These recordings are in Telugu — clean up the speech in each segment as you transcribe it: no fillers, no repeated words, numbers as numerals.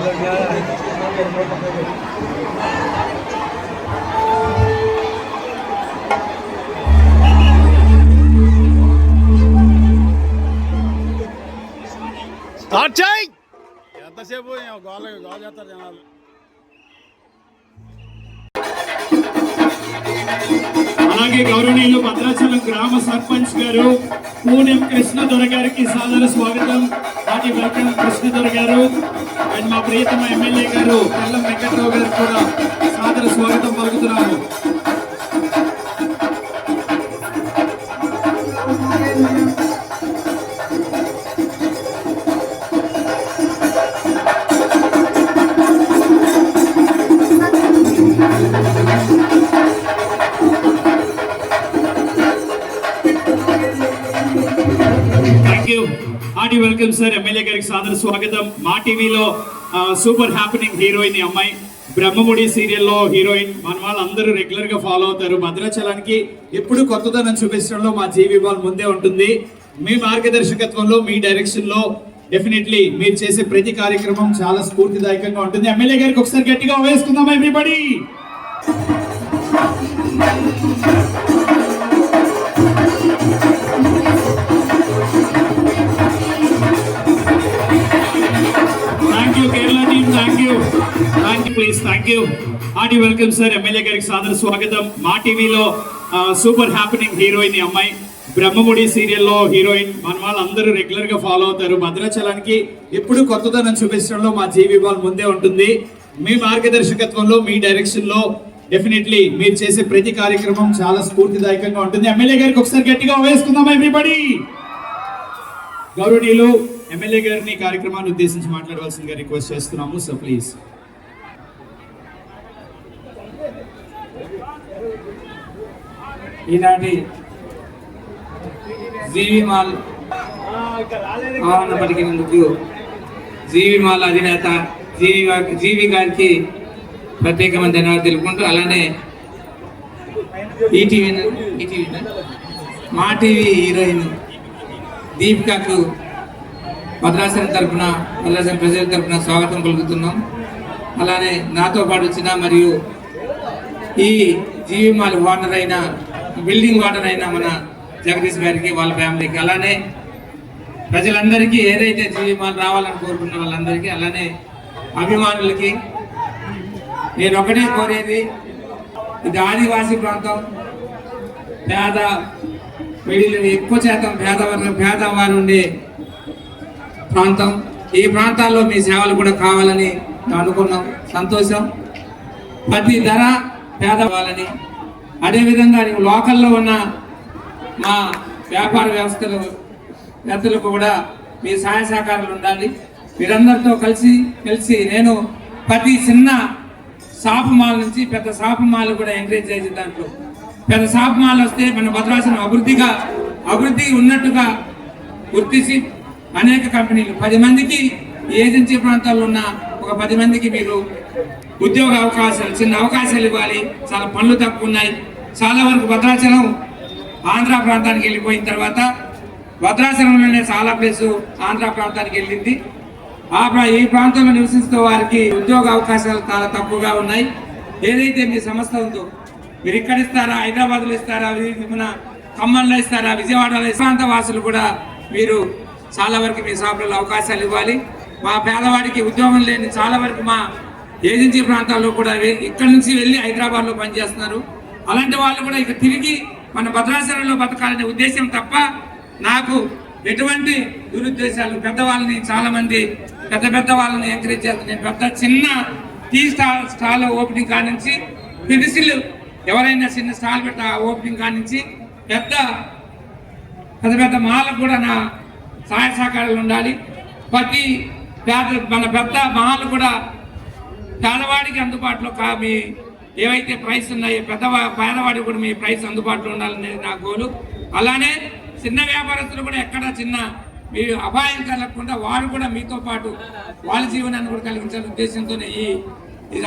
స్టార్ట్ చేయి. ఎంతసేపు గోల చేస్తారు జనాలు. అలాగే గౌరవనీయులు భద్రాచలం గ్రామ సర్పంచ్ గారు పూనెం కృష్ణదొర గారికి సాదర స్వాగతం. వాటి వెల్కమ్ కృష్ణదొర గారు. అండ్ మా ప్రియతమ ఎమ్మెల్యే గారు కల్లం వెంకట్రావు గారు కూడా సాదర స్వాగతం పలుకుతున్నాము. Hearty welcome sir. ఎమ్మెల్యే గారికి సాదర స్వాగతం. మా టీవీలో సూపర్ హ్యాపెనింగ్ హీరోయిన్ ఈ అమ్మాయి. బ్రహ్మముడి సీరియల్లో హీరోయిన్. మన వాళ్ళందరూ రెగ్యులర్ గా ఫాలో అవుతారు. భద్రాచలానికి ఎప్పుడు కొత్తదనం చూపించడంలో మా జీవి బాల్ ముందే ఉంటుంది. మీ మార్గదర్శకత్వంలో, మీ డైరెక్షన్ లో డెఫినెట్లీ మీరు చేసే ప్రతి కార్యక్రమం చాలా స్ఫూర్తిదాయకంగా ఉంటుంది. ఎమ్మెల్యే గారికి ఒకసారి గట్టిగా వేసుకుందాం everybody. Hearty welcome sir. MLA గారికి సాదర స్వాగతం. మా టీవీలో సూపర్ హ్యాపెనింగ్ హీరోయిన్ ఈ అమ్మాయి. బ్రహ్మముడి సీరియల్లో హీరోయిన్. మన వాళ్ళందరూ రెగ్యులర్ గా ఫాలో అవుతారు. భద్రాచలానికి ఎప్పుడు కొత్తదనం చూపించడంలో మా జీవి బాల్ ముందే ఉంటుంది. మీ మార్గదర్శకత్వంలో, మీ డైరెక్షన్ లో డెఫినెట్లీ మీరు చేసే ప్రతి కార్యక్రమం చాలా స్ఫూర్తిదాయకంగా ఉంటుంది. ఎమ్మెల్యే గారికి ఒకసారి గట్టిగా వేసుకుందాం ఎవ్రీబడి. గౌరవనీయులు ఎమ్మెల్యే గారిని కార్యక్రమాన్ని ఉద్దేశించి మాట్లాడవలసిందిగా రిక్వెస్ట్ చేస్తున్నాము. So please. ఈనాటి జీవి మాల్ ఆహ్వాన పలికినందుకు జీవి మాల్ అధినేత జీవి గారికి ప్రత్యేకమైన ధన్యవాదాలు తెలుపుకుంటూ, అలానే మా టీవీ హీరోయిన్ దీపికకు భద్రాచలం తరఫున, భద్రాచలం ప్రజల తరఫున స్వాగతం పలుకుతున్నాం. అలానే నాతో పాటు వచ్చిన మరియు ఈ జీవి మాల్ ఓనర్ అయిన, బిల్డింగ్ ఓనర్ అయిన మన జగదీష్ గారికి, వాళ్ళ ఫ్యామిలీకి, అలానే ప్రజలందరికీ, ఏదైతే జీవి మాల్ రావాలని కోరుకున్న వాళ్ళందరికీ, అలానే అభిమానులకి నేను ఒకటే కోరేది, ఇది ఆదివాసీ ప్రాంతం. పేద మిడిల్ ఎక్కువ శాతం పేదవారు ఉండే ప్రాంతం. ఈ ప్రాంతాల్లో మీ సేవలు కూడా కావాలని అనుకున్నాం. సంతోషం. ప్రతి ధర పేదవాళ్ళని, అదేవిధంగా లోకల్లో ఉన్న మా వ్యాపార వ్యవస్థలకు కూడా మీ సహాయ సహకారాలు ఉండాలి. మీరందరితో కలిసి నేను ప్రతి చిన్న షాప్ మాల్ నుంచి పెద్ద షాప్ మాల్ కూడా ఎంకరేజ్ చేసే దాంట్లో పెద్ద షాప్ మాల్ వస్తే మన భద్రాచలం అభివృద్ధి ఉన్నట్టుగా గుర్తించి అనేక కంపెనీలు 10 మందికి ఏజెన్సీ ప్రాంతాల్లో ఉన్న ఒక 10 మందికి మీరు ఉద్యోగ అవకాశాలు, చిన్న అవకాశాలు ఇవ్వాలి. చాలా పనులు తక్కువ ఉన్నాయి. చాలా వరకు భద్రాచలం ఆంధ్ర ప్రాంతానికి వెళ్ళిపోయిన తర్వాత భద్రాచలంలోనే చాలా ప్లేసు ఆంధ్ర ప్రాంతానికి వెళ్ళింది. ఈ ప్రాంతంలో నివసిస్తూ వారికి ఉద్యోగ అవకాశాలు చాలా తక్కువగా ఉన్నాయి. ఏదైతే మీ సంస్థ ఉందో, మీరు ఇక్కడ ఇస్తారా, హైదరాబాద్లో ఇస్తారా, మన ఖమ్మంలో ఇస్తారా, విజయవాడలో, ప్రాంత వాసులు కూడా మీరు చాలా వరకు మీ షాపులలో అవకాశాలు ఇవ్వాలి. మా పేదవాడికి ఉద్యోగం లేని చాలా వరకు మా ఏజెన్సీ ప్రాంతాల్లో కూడా ఇక్కడి నుంచి వెళ్ళి హైదరాబాద్లో పనిచేస్తున్నారు. అలాంటి వాళ్ళు కూడా ఇక తిరిగి మన భద్రాచలంలో బతకాలనే ఉద్దేశం తప్ప నాకు ఎటువంటి దురుద్దేశాలు, పెద్దవాళ్ళని చాలా మంది పెద్ద వాళ్ళని ఎంకరేజ్ చేస్తాను. నేను పెద్ద చిన్న టీ స్టాల్ ఓపెనింగ్ కానించి, పెన్సిల్ ఎవరైనా చిన్న స్టాల్ పెట్ట ఓపెనింగ్ కానించి పెద్ద మాలకు కూడా నా సహాయ సహకారాలు ఉండాలి. ప్రతి మన పెద్ద మాలు కూడా పేదవాడికి అందుబాటులో మీ ఏవైతే ప్రైస్ ఉన్నాయో పేదవాడికి కూడా మీ ప్రైస్ అందుబాటులో ఉండాలనేది నా గోలు. అలానే చిన్న వ్యాపారస్తులు కూడా ఎక్కడ చిన్న మీరు అపాయం కలగకుండా వారు కూడా మీతో పాటు వాళ్ళ జీవనాన్ని కూడా కలిగించాలనే ఉద్దేశంతోనే ఈ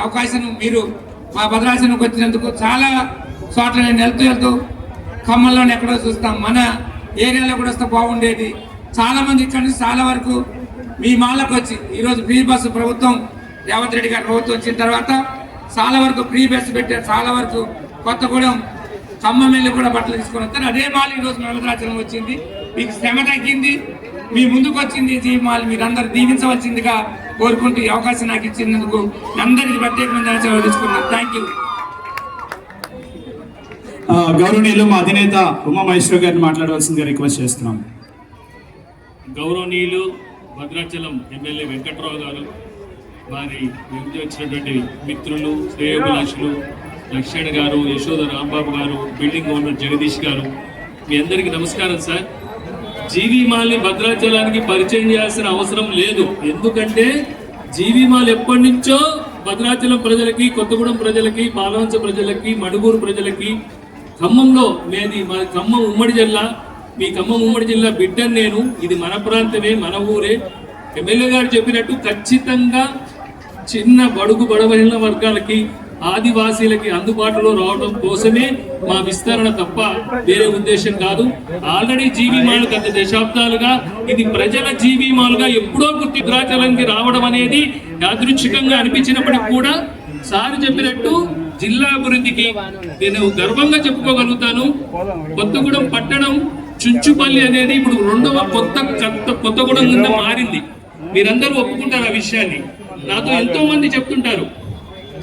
అవకాశం మీరు మా భద్రాచలంకి వచ్చినందుకు. చాలా చోట్ల నేను వెళ్తూ ఖమ్మంలోనే ఎక్కడో చూస్తాం, మన ఏరియాలో కూడా వస్తే బాగుండేది. చాలామంది ఇక్కడి నుంచి చాలా వరకు మీ మాలకు వచ్చి ఈరోజు ఫ్రీ బస్సు ప్రభుత్వం రేవంత్ రెడ్డి గారు ప్రభుత్వం వచ్చిన తర్వాత చాలా వరకు ఫ్రీ బస్ పెట్టారు, చాలా వరకు కొత్తగూడెం ఖమ్మం వెళ్ళి కూడా బట్టలు తీసుకొని వస్తారు. అదే మాల్ ఈరోజు భద్రాచలం వచ్చింది, మీకు శ్రమ తగ్గింది, మీ ముందుకు వచ్చింది ఈ మాల్. మీరందరూ దీవించవలసిందిగా కోరుకుంటూ ఈ అవకాశం నాకు ఇచ్చినందుకు అందరికీ ప్రత్యేకమైన తీసుకున్నాను. Thank you. గౌరవనీయులు మా అధినేత ఉమామహేశ్వర గారిని మాట్లాడవలసిందిగా రిక్వెస్ట్ చేస్తున్నాం. గౌరవనీయులు భద్రాచలం ఎమ్మెల్యే వెంకట్రావు గారు, వారి వెంట వచ్చినటువంటి మిత్రులు, శ్రేయోభిలాషులు లక్ష్మణ్ గారు, యశోద రాంబాబు గారు, బిల్డింగ్ ఓనర్ జగదీష్ గారు, మీ అందరికీ నమస్కారం సార్. జీవీ మాల్ని భద్రాచలానికి పరిచయం చేయాల్సిన అవసరం లేదు. ఎందుకంటే జీవీ మాల్ ఎప్పటి నుంచో భద్రాచలం ప్రజలకి, కొత్తగూడెం ప్రజలకి, పాలవంచ ప్రజలకి, మడుగూరు ప్రజలకి, ఖమ్మంలో మా ఖమ్మం ఉమ్మడి జిల్లా, మీ ఖమ్మం ఉమ్మడి జిల్లా బిడ్డను నేను. ఇది మన ప్రాంతమే, మన ఊరే. ఎమ్మెల్యే గారు చెప్పినట్టు ఖచ్చితంగా చిన్న బడుగు బడవైన వర్గాలకి, ఆదివాసీలకి అందుబాటులో రావడం కోసమే మా విస్తరణ తప్ప వేరే ఉద్దేశం కాదు. ఆల్రెడీ జీవీ మాల్ గత దశాబ్దాలుగా ఇది ప్రజల జీవీ మాల్గా ఎప్పుడో భద్రాచలానికి రావడం అనేది యాదృచ్ఛికంగా అనిపించినప్పటికీ కూడా సార్ చెప్పినట్టు జిల్లా అభివృద్ధికి నేను గర్వంగా చెప్పుకోగలుగుతాను. కొత్తగూడెం పట్టణం చుంచుపల్లి అనేది ఇప్పుడు రెండవ కొత్తగూడెం కింద మారింది. మీరందరూ ఒప్పుకుంటారు ఆ విషయాన్ని. నాతో ఎంతో మంది చెప్తుంటారు,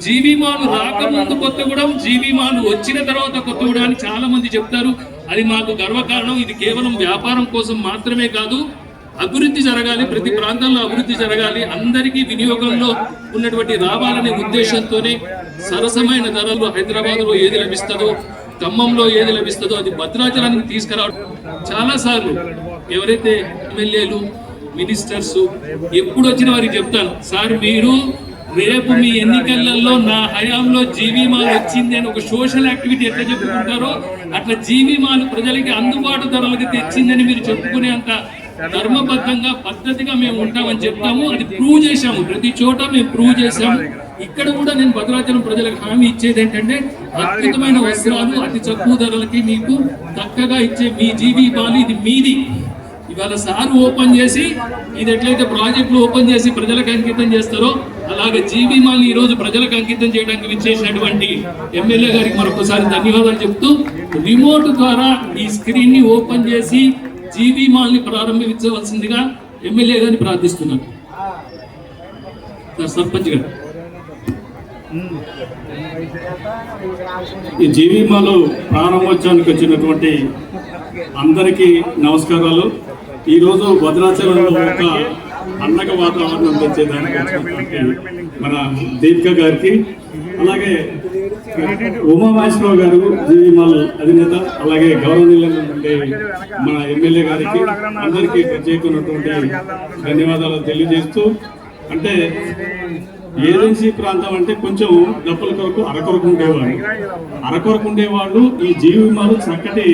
జీవీ మాల్ రాకముందు కొత్తగూడెం, జీవీ మాల్ వచ్చిన తర్వాత కొత్తగూడెం అని చాలా మంది చెప్తారు. అది మాకు గర్వకారణం. ఇది కేవలం వ్యాపారం కోసం మాత్రమే కాదు, అభివృద్ధి జరగాలి, ప్రతి ప్రాంతంలో అభివృద్ధి జరగాలి, అందరికీ వినియోగంలో ఉన్నటువంటి రావాలనే ఉద్దేశంతోనే సరసమైన ధరలు హైదరాబాద్లో ఏది లభిస్తుందో, ఖమ్మంలో ఏది లభిస్తుందో అది భద్రాచలానికి తీసుకురావడం. చాలా సార్లు ఎవరైతే ఎమ్మెల్యేలు, మినిస్టర్స్ ఎప్పుడు వచ్చిన వారికి చెప్తాను, సార్ మీరు రేపు మీ ఎన్నికలలో నా హయాంలో జీవీ మాల్ వచ్చింది అని ఒక సోషల్ యాక్టివిటీ ఎట్లా చెప్పుకుంటారో అట్లా జీవీ మాల్ ప్రజలకి అందుబాటు ధరలకి తెచ్చిందని మీరు చెప్పుకునే అంత ధర్మబద్ధంగా పద్ధతిగా మేము ఉంటామని చెప్తాము. అది ప్రూవ్ చేశాము, ప్రతి చోట మేము ప్రూవ్ చేశాము. ఇక్కడ కూడా నేను భద్రాచలం ప్రజలకు హామీ ఇచ్చేది ఏంటంటే అద్భుతమైన వస్త్రాలు అతి తక్కువ ధరలకి మీకు చక్కగా ఇచ్చే మీ జీవీ మాల్ ఇది మీది. ఇవాళ సార్ ఓపెన్ చేసి ఇది ఎట్లయితే ప్రాజెక్టులు ఓపెన్ చేసి ప్రజలకు అంకితం చేస్తారో అలాగే జీవీ మాల్ ఈ రోజు ప్రజలకు అంకితం చేయడానికి విచ్చేసినటువంటి ఎమ్మెల్యే గారికి మరొకసారి ధన్యవాదాలు చెప్తూ రిమోట్ ద్వారా ఈ స్క్రీన్ ని ఓపెన్ చేసి జీవీ మాల్ ని ప్రారంభించవలసిందిగా ఎమ్మెల్యే గారిని ప్రార్థిస్తున్నాను. సర్పంచ్ గారు, ఈ జీవీ మాల్ ప్రారంభోత్సవానికి వచ్చినటువంటి అందరికీ నమస్కారాలు. ఈరోజు భద్రాచలంలో ఒక పండగ వాతావరణం తెచ్చేదానికి వచ్చినటువంటి మన దీపిక గారికి, అలాగే ఉమామహేశ్వరరావు గారు జీవీ మాల్ అధినేత, అలాగే గౌరవనీయులైనటువంటి మన ఎమ్మెల్యే గారికి అందరికీ ప్రత్యేకమైనటువంటి ధన్యవాదాలు తెలియజేస్తూ, అంటే ఏజెన్సీ ప్రాంతం అంటే కొంచెం డబ్బుల కొరకు అరకొరకు ఉండేవాళ్ళు ఈ జీవీ మాల్ చక్కటి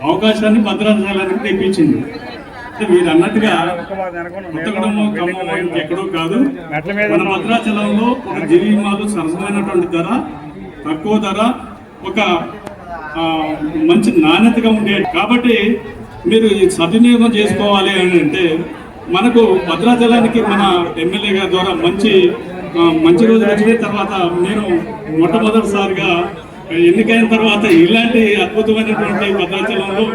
అవకాశాన్ని భద్రాచలానికి తెప్పించింది. మీరు అన్నట్టుగా కొత్తగూడెం, ఖమ్మం ఎక్కడో కాదు, మన భద్రాచలంలో ఒక జీవీ మాల్ సరసమైనటువంటి ధర, తక్కువ ధర, ఒక మంచి నాణ్యతగా ఉండేది. కాబట్టి మీరు సద్వినియోగం చేసుకోవాలి అని అంటే మనకు భద్రాచలానికి మన ఎమ్మెల్యే గారి ద్వారా మంచి రోజులు వచ్చిన తర్వాత నేను మొట్టమొదటిసారిగా ఎన్నికైన తర్వాత ఇలాంటి అద్భుతమైనటువంటి భద్రాచలంలో